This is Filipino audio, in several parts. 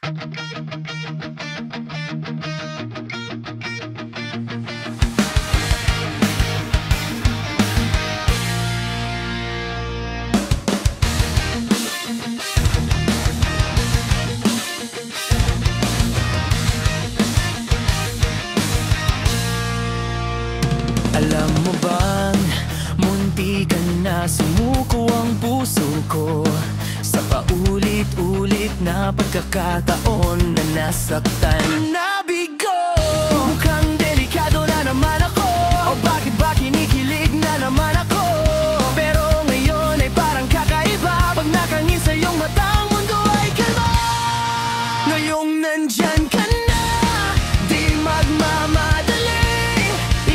Alam mo bang muntikan na sumuko ang puso ko sa paulit-ulit na pagkakataon na nasaktan. Nabigo, mukhang delikado na naman ako. O bakit ba kinikilig na naman ako? Pero ngayon ay parang kakaiba. Pag nakangin sa iyong mata, ang mundo ay kalma. Ngayong nandyan ka na, di magmamadali.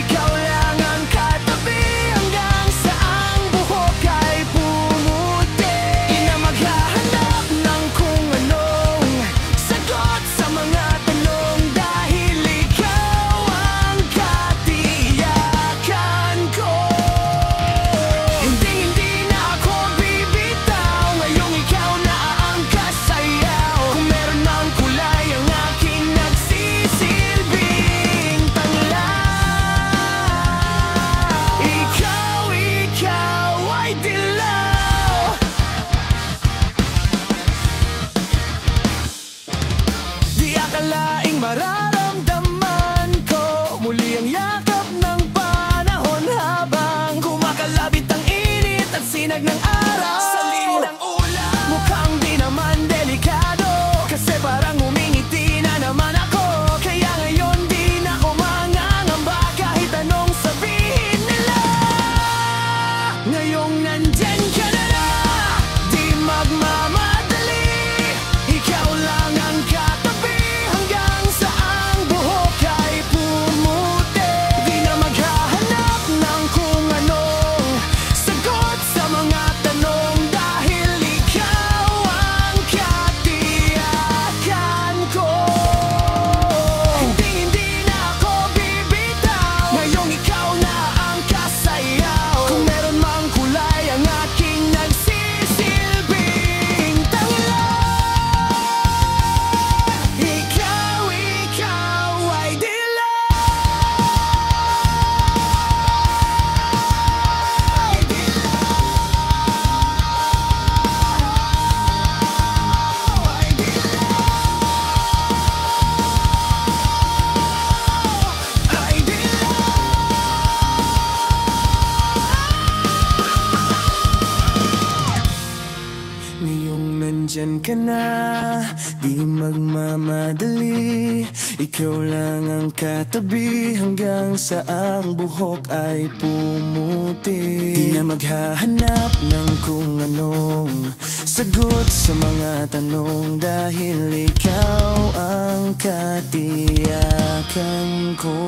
Ikaw lang ang katabi hanggang sa ang buhok ay pumuti. Di na maghahanap ng kung anong sagot sa mga tanong, dahil ikaw ang katiyakan ko. Hindi na ako bibitaw, ngayong ikaw na ang kasayaw. Kung meron mang kulay ang aking nagsisilbing tanglaw. Ikaw ay dilaw. Di akalaing mararamdaman ko muli ang yakap ng panahon, habang kumakalabit ang init at sinag ng araw sa lilim ng ulan. Mukhang di naman delikado, kasi parang umingiti na naman ako. Kaya ngayon di na ako mangangamba kahit anong sabihin nila. Ngayong nandyan ka na, di magmamadali. Ikaw lang ang katabi hanggang sa ang buhok ay pumuti. Di na maghahanap ng kung anong sagot sa mga tanong, dahil ikaw ang katiyakan ko. Hindi na ako bibitaw, ngayong ikaw na ang kasayaw. Kung meron mang kulay ang aking nagsisilbing tanglaw. Ikaw ay dilaw. Ngayong nandyan ka na, di magmamadali. Ikaw lang ang katabi hanggang sa ang buhok ay pumuti. Di na maghahanap ng kung anong sagot sa mga tanong, dahil ikaw ang katiyakan ko.